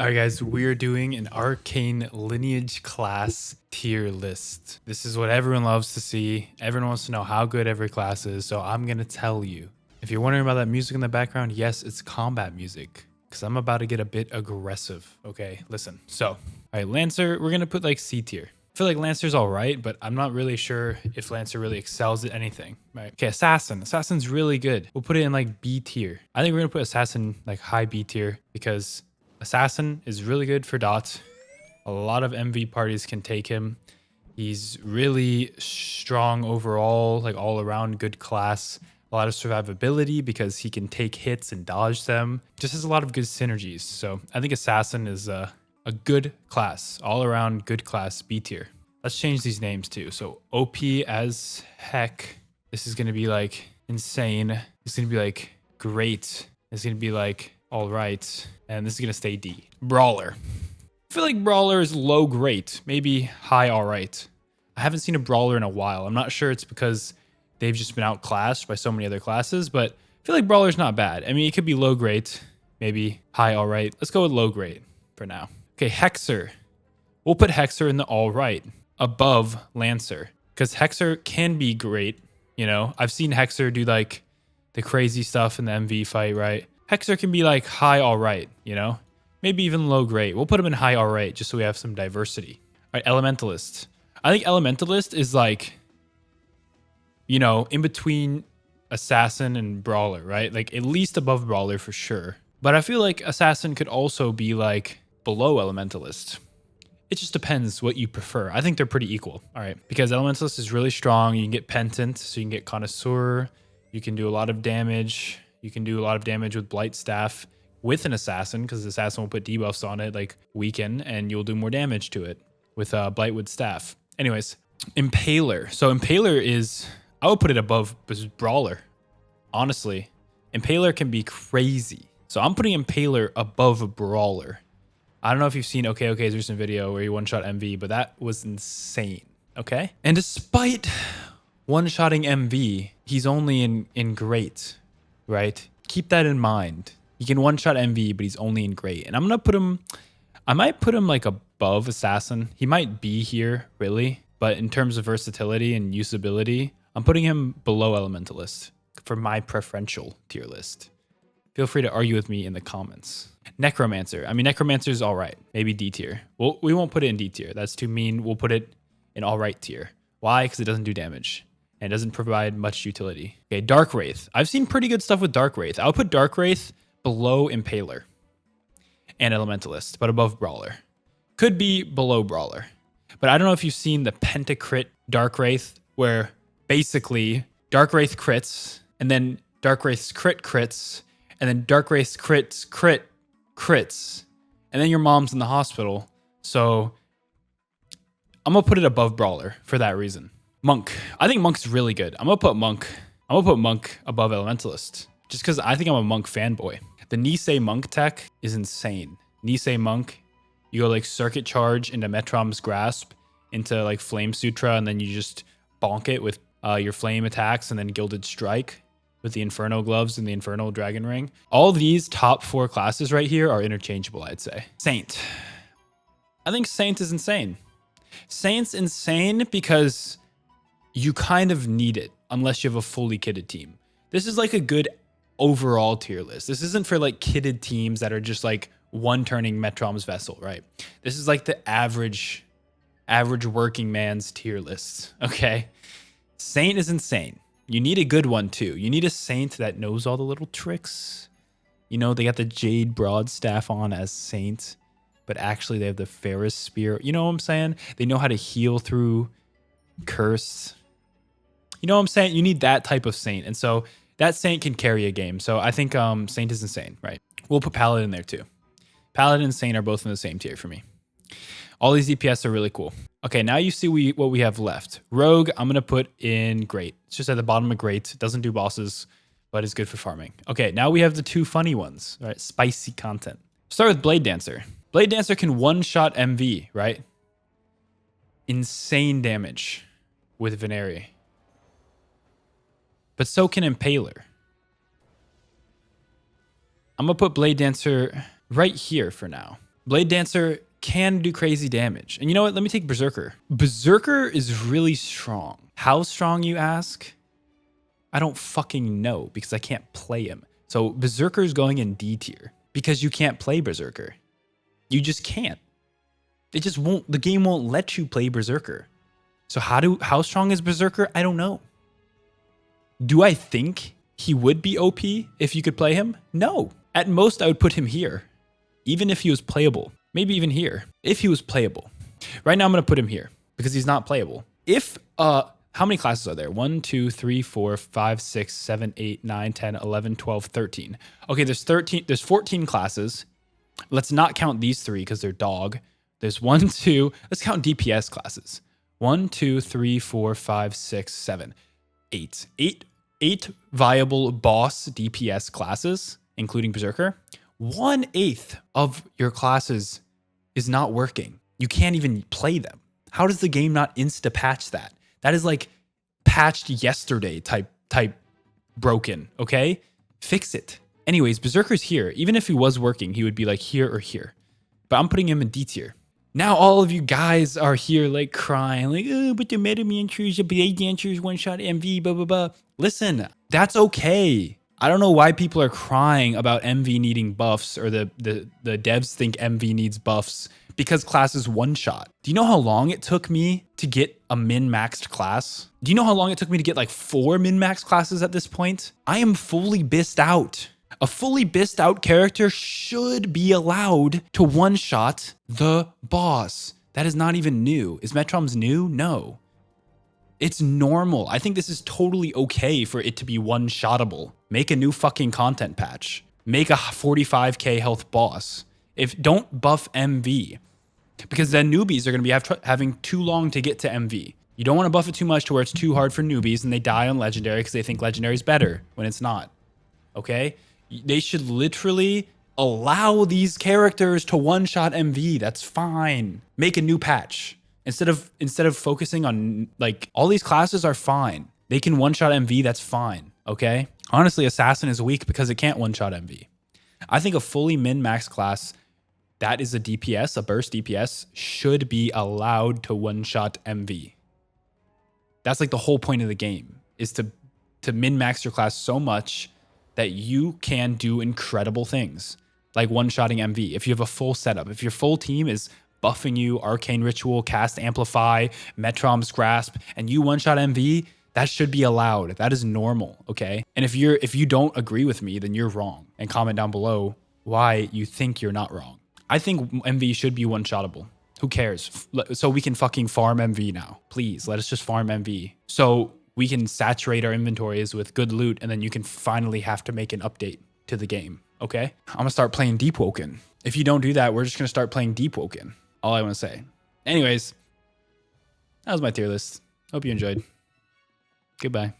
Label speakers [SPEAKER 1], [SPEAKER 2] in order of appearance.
[SPEAKER 1] All right, guys, we're doing an arcane lineage class tier list. This is what everyone loves to see. Everyone wants to know how good every class is, so I'm going to tell you. If you're wondering about that music in the background, yes, it's combat music, because I'm about to get a bit aggressive. Okay, listen. So, all right, Lancer, we're going to put like C tier. I feel like Lancer's all right, but I'm not really sure if Lancer really excels at anything, right? Okay, Assassin. Assassin's really good. We'll put it in like B tier. I think we're going to put Assassin like high B tier because Assassin is really good for Dot. A lot of MV parties can take him. He's really strong overall, like all around good class. A lot of survivability because he can take hits and dodge them. Just has a lot of good synergies. So I think Assassin is a good class, all around good class, B tier. Let's change these names too. So OP as heck. This is going to be like insane. It's going to be like great. It's going to be like all right. And this is going to stay D. Brawler. I feel like Brawler is low great, maybe high all right. I haven't seen a Brawler in a while. I'm not sure it's because they've just been outclassed by so many other classes, but I feel like Brawler's not bad. I mean, it could be low great, maybe high all right. Let's go with low great for now. Okay, Hexer. We'll put Hexer in the all right above Lancer because Hexer can be great. You know, I've seen Hexer do like the crazy stuff in the MV fight, right? Hexer can be like high all right, you know? Maybe even low great. We'll put him in high all right just so we have some diversity. All right, Elementalist. I think Elementalist is like, you know, in between Assassin and Brawler, right? Like at least above Brawler for sure. But I feel like Assassin could also be like below Elementalist. It just depends what you prefer. I think they're pretty equal. All right, because Elementalist is really strong. You can get Pentant, so you can get Connoisseur. You can do a lot of damage. You can do a lot of damage with Blight Staff with an Assassin, because the Assassin will put debuffs on it, like Weaken, and you'll do more damage to it with Blightwood Staff. Anyways, Impaler. So Impaler is, I would put it above Brawler. Honestly, Impaler can be crazy. So I'm putting Impaler above Brawler. I don't know if you've seen OK's recent video where he one-shot MV, but that was insane, okay? And despite one-shotting MV, he's only in great, right? Keep that in mind. He can one-shot MV, but he's only in great. And I'm gonna put him, I might put him like above Assassin. He might be here, really. But in terms of versatility and usability, I'm putting him below Elementalist for my preferential tier list. Feel free to argue with me in the comments. Necromancer. I mean, Necromancer is all right. Maybe D tier. Well, we won't put it in D tier. That's too mean. We'll put it in all right tier. Why? Because it doesn't do damage and it doesn't provide much utility. Okay, Dark Wraith. I've seen pretty good stuff with Dark Wraith. I'll put Dark Wraith below Impaler and Elementalist, but above Brawler. Could be below Brawler. But I don't know if you've seen the Pentacrit Dark Wraith, where basically Dark Wraith crits, and then Dark Wraith's crits, and then Dark Wraith's crits, and then your mom's in the hospital. So I'm gonna put it above Brawler for that reason. Monk. I think Monk's really good. I'm gonna put Monk above Elementalist, just because I think I'm a Monk fanboy. The Nisei Monk tech is insane. Nisei Monk, you go like Circuit Charge into Metrom's Grasp, into like Flame Sutra, and then you just bonk it with your flame attacks, and then Gilded Strike with the Inferno Gloves and the Infernal Dragon Ring. All these top 4 classes right here are interchangeable, I'd say. Saint. I think Saint is insane. Saint's insane because you kind of need it unless you have a fully kitted team. This is like a good overall tier list. This isn't for like kitted teams that are just like one-turning Metrom's Vessel, right? This is like the average working man's tier list, okay? Saint is insane. You need a good one too. You need a Saint that knows all the little tricks. You know, they got the Jade Broadstaff on as Saint, but actually they have the Ferris Spear. You know what I'm saying? They know how to heal through Curse. You know what I'm saying? You need that type of Saint. And so that Saint can carry a game. So I think Saint is insane, right? We'll put Paladin there too. Paladin and Saint are both in the same tier for me. All these DPS are really cool. Okay, now you see what we have left. Rogue, I'm going to put in Great. It's just at the bottom of Great. It doesn't do bosses, but it's good for farming. Okay, now we have the 2 funny ones, right? Spicy content. Start with Blade Dancer. Blade Dancer can one-shot MV, right? Insane damage with Veneri. But so can Impaler. I'm going to put Blade Dancer right here for now. Blade Dancer can do crazy damage. And you know what? Let me take Berserker. Berserker is really strong. How strong, you ask? I don't fucking know because I can't play him. So Berserker is going in D tier because you can't play Berserker. You just can't. It just won't, the game won't let you play Berserker. So how strong is Berserker? I don't know. Do I think he would be OP if you could play him? No. At most, I would put him here. Even if he was playable. Maybe even here. If he was playable. Right now, I'm going to put him here because he's not playable. If, how many classes are there? 1, 2, 3, 4, 5, 6, 7, 8, 9, 10, 11, 12, 13. Okay, there's 14 classes. Let's not count these 3 because they're dog. There's 1, 2, let's count DPS classes. 1, 2, 3, 4, 5, 6, 7, 8. 8 viable boss DPS classes, including Berserker. 1/8 of your classes is not working. You can't even play them. How does the game not insta-patch that? That is like patched yesterday type broken, okay? Fix it. Anyways, Berserker's here. Even if he was working, he would be like here or here. But I'm putting him in D tier. Now all of you guys are here like crying, like, oh, but the Meta Dancers, the Blade Dancers, one-shot MV, blah, blah, blah. Listen, that's okay. I don't know why people are crying about MV needing buffs or the devs think MV needs buffs because class is one-shot. Do you know how long it took me to get a min-maxed class? Do you know how long it took me to get like 4 min-max classes at this point? I am fully bissed out. A fully bissed out character should be allowed to one-shot the boss. That is not even new. Is Metroms new? No. It's normal. I think this is totally okay for it to be one-shottable. Make a new fucking content patch. Make a 45k health boss. Don't buff MV. Because then newbies are going to be having too long to get to MV. You don't want to buff it too much to where it's too hard for newbies and they die on Legendary because they think Legendary is better when it's not. Okay? They should literally allow these characters to one-shot MV. That's fine. Make a new patch. Instead of focusing on, like, all these classes are fine. They can one-shot MV, that's fine, okay? Honestly, Assassin is weak because it can't one-shot MV. I think a fully min-max class that is a DPS, a burst DPS, should be allowed to one-shot MV. That's like the whole point of the game, is to min-max your class so much that you can do incredible things, like one-shotting MV. If you have a full setup, if your full team is buffing you, Arcane Ritual, Cast Amplify, Metrom's Grasp, and you one-shot MV, that should be allowed. That is normal, okay? And if you don't agree with me, then you're wrong. And comment down below why you think you're not wrong. I think MV should be one-shottable. Who cares? So we can fucking farm MV now. Please, let us just farm MV. So we can saturate our inventories with good loot, and then you can finally have to make an update to the game, okay? I'm gonna start playing Deepwoken. If you don't do that, we're just gonna start playing Deepwoken. All I want to say. Anyways, that was my tier list. Hope you enjoyed. Goodbye.